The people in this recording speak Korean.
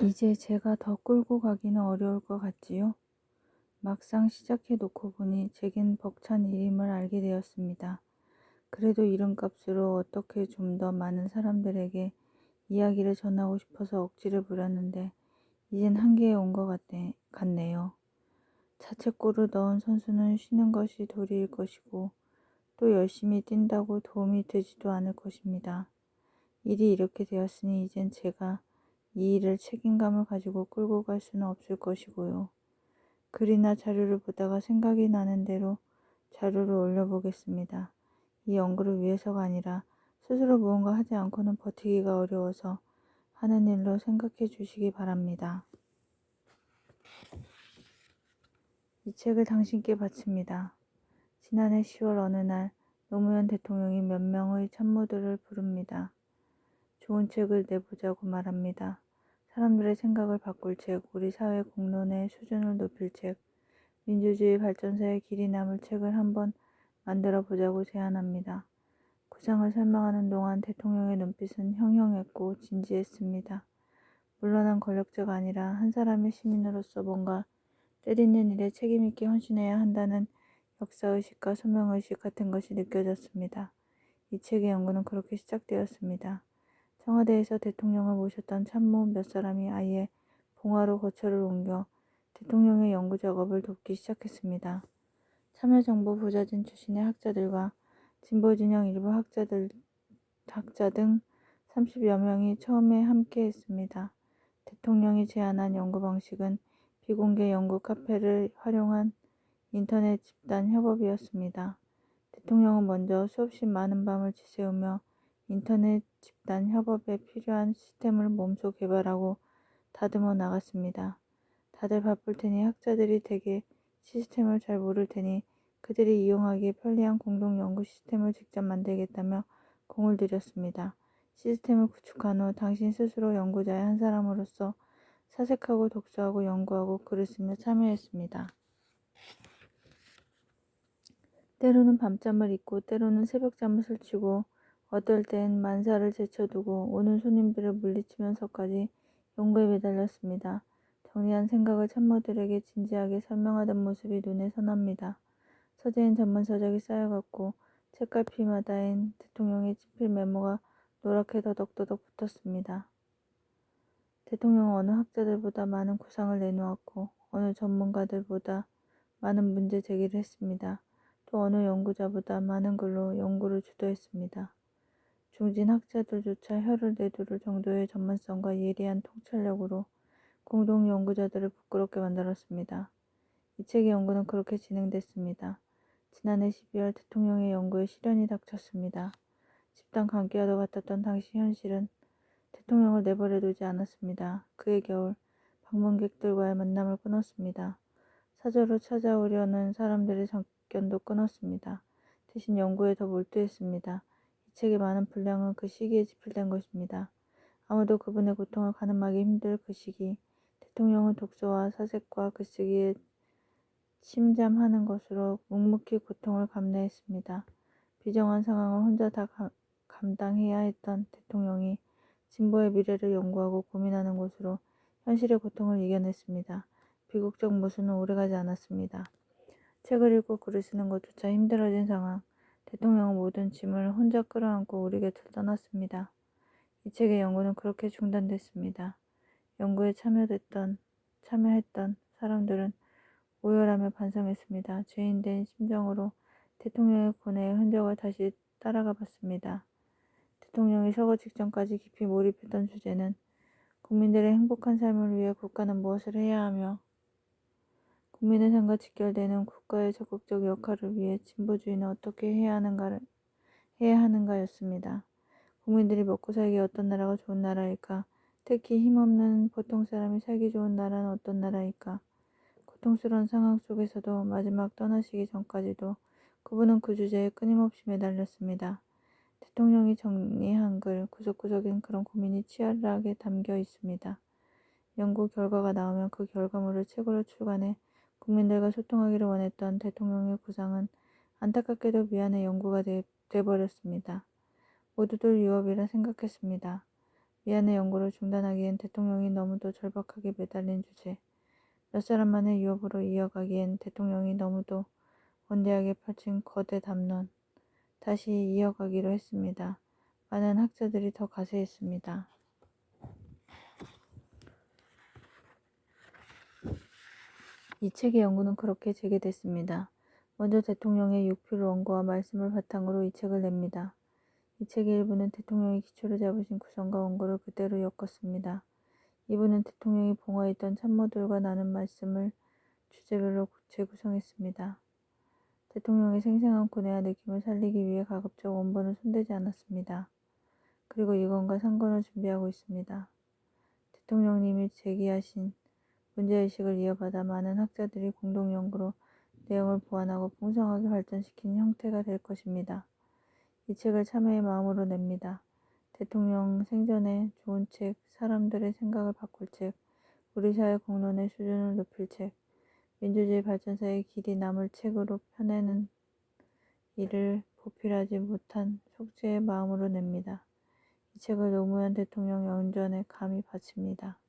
이제 제가 더 끌고 가기는 어려울 것 같지요? 막상 시작해 놓고 보니 제겐 벅찬 일임을 알게 되었습니다. 그래도 이름값으로 어떻게 좀 더 많은 사람들에게 이야기를 전하고 싶어서 억지를 부렸는데 이젠 한계에 온 것 같네요. 자책골을 넣은 선수는 쉬는 것이 도리일 것이고 또 열심히 뛴다고 도움이 되지도 않을 것입니다. 일이 이렇게 되었으니 이젠 제가 이 일을 책임감을 가지고 끌고 갈 수는 없을 것이고요. 글이나 자료를 보다가 생각이 나는 대로 자료를 올려보겠습니다. 이 연구를 위해서가 아니라 스스로 무언가 하지 않고는 버티기가 어려워서 하는 일로 생각해 주시기 바랍니다. 이 책을 당신께 바칩니다. 지난해 10월 어느 날 노무현 대통령이 몇 명의 참모들을 부릅니다. 좋은 책을 내보자고 말합니다. 사람들의 생각을 바꿀 책, 우리 사회 공론의 수준을 높일 책, 민주주의 발전사의 길이 남을 책을 한번 만들어 보자고 제안합니다. 구상을 설명하는 동안 대통령의 눈빛은 형형했고 진지했습니다. 물러난 권력자가 아니라 한 사람의 시민으로서 뭔가 때리는 일에 책임있게 헌신해야 한다는 역사의식과 소명의식 같은 것이 느껴졌습니다. 이 책의 연구는 그렇게 시작되었습니다. 청와대에서 대통령을 모셨던 참모 몇 사람이 아예 봉화로 거처를 옮겨 대통령의 연구 작업을 돕기 시작했습니다. 참여정부 부자진 출신의 학자들과 진보진영 일부 학자 등 30여 명이 처음에 함께 했습니다. 대통령이 제안한 연구 방식은 비공개 연구 카페를 활용한 인터넷 집단 협업이었습니다. 대통령은 먼저 수없이 많은 밤을 지새우며 인터넷 집단 협업에 필요한 시스템을 몸소 개발하고 다듬어 나갔습니다. 다들 바쁠 테니 학자들이 대개 시스템을 잘 모를 테니 그들이 이용하기에 편리한 공동 연구 시스템을 직접 만들겠다며 공을 들였습니다. 시스템을 구축한 후 당신 스스로 연구자의 한 사람으로서 사색하고 독서하고 연구하고 글을 쓰며 참여했습니다. 때로는 밤잠을 잊고 때로는 새벽잠을 설치고 어떨 땐 만사를 제쳐두고 오는 손님들을 물리치면서까지 연구에 매달렸습니다. 정리한 생각을 참모들에게 진지하게 설명하던 모습이 눈에 선합니다. 서재엔 전문 서적이 쌓여갔고 책갈피마다엔 대통령의 친필 메모가 노랗게 더덕더덕 붙었습니다. 대통령은 어느 학자들보다 많은 구상을 내놓았고 어느 전문가들보다 많은 문제 제기를 했습니다. 또 어느 연구자보다 많은 글로 연구를 주도했습니다. 중진 학자들조차 혀를 내두를 정도의 전문성과 예리한 통찰력으로 공동 연구자들을 부끄럽게 만들었습니다. 이 책의 연구는 그렇게 진행됐습니다. 지난해 12월 대통령의 연구에 시련이 닥쳤습니다. 집단 감기와도 같았던 당시 현실은 대통령을 내버려두지 않았습니다. 그해 겨울 방문객들과의 만남을 끊었습니다. 사저로 찾아오려는 사람들의 접견도 끊었습니다. 대신 연구에 더 몰두했습니다. 이 책의 많은 분량은 그 시기에 집필된 것입니다. 아무도 그분의 고통을 가늠하기 힘들 그 시기, 대통령은 독서와 사색과 글쓰기에 침잠하는 것으로 묵묵히 고통을 감내했습니다. 비정한 상황을 혼자 다 감당해야 했던 대통령이 진보의 미래를 연구하고 고민하는 것으로 현실의 고통을 이겨냈습니다. 비극적 모순은 오래가지 않았습니다. 책을 읽고 글을 쓰는 것조차 힘들어진 상황, 대통령은 모든 짐을 혼자 끌어안고 우리 곁을 떠났습니다. 이 책의 연구는 그렇게 중단됐습니다. 연구에 참여했던 사람들은 오열하며 반성했습니다. 죄인된 심정으로 대통령의 고뇌의 흔적을 다시 따라가 봤습니다. 대통령이 서거 직전까지 깊이 몰입했던 주제는 국민들의 행복한 삶을 위해 국가는 무엇을 해야 하며 국민의 삶과 직결되는 국가의 적극적 역할을 위해 진보주의는 어떻게 해야 하는가였습니다. 국민들이 먹고 살기 어떤 나라가 좋은 나라일까? 특히 힘없는 보통 사람이 살기 좋은 나라는 어떤 나라일까? 고통스러운 상황 속에서도 마지막 떠나시기 전까지도 그분은 그 주제에 끊임없이 매달렸습니다. 대통령이 정리한 글 구석구석엔 그런 고민이 치열하게 담겨 있습니다. 연구 결과가 나오면 그 결과물을 책으로 출간해 국민들과 소통하기를 원했던 대통령의 구상은 안타깝게도 미안해 연구가 돼버렸습니다. 모두들 유업이라 생각했습니다. 미안해 연구를 중단하기엔 대통령이 너무도 절박하게 매달린 주제, 몇 사람만의 유업으로 이어가기엔 대통령이 너무도 원대하게 펼친 거대 담론, 다시 이어가기로 했습니다. 많은 학자들이 더 가세했습니다. 이 책의 연구는 그렇게 재개됐습니다. 먼저 대통령의 6필 원고와 말씀을 바탕으로 이 책을 냅니다. 이 책의 일부는 대통령이 기초를 잡으신 구성과 원고를 그대로 엮었습니다. 2부는 대통령이 봉화했던 참모들과 나눈 말씀을 주제별로 재구성했습니다. 대통령의 생생한 고뇌와 느낌을 살리기 위해 가급적 원본을 손대지 않았습니다. 그리고 이건과 상권을 준비하고 있습니다. 대통령님이 제기하신 문제의식을 이어받아 많은 학자들이 공동 연구로 내용을 보완하고 풍성하게 발전시킨 형태가 될 것입니다. 이 책을 참회의 마음으로 냅니다. 대통령 생전에 좋은 책, 사람들의 생각을 바꿀 책, 우리 사회 공론의 수준을 높일 책, 민주주의 발전사에 길이 남을 책으로 펴내는 이를 보필하지 못한 속죄의 마음으로 냅니다. 이 책을 노무현 대통령 영전에 감히 바칩니다.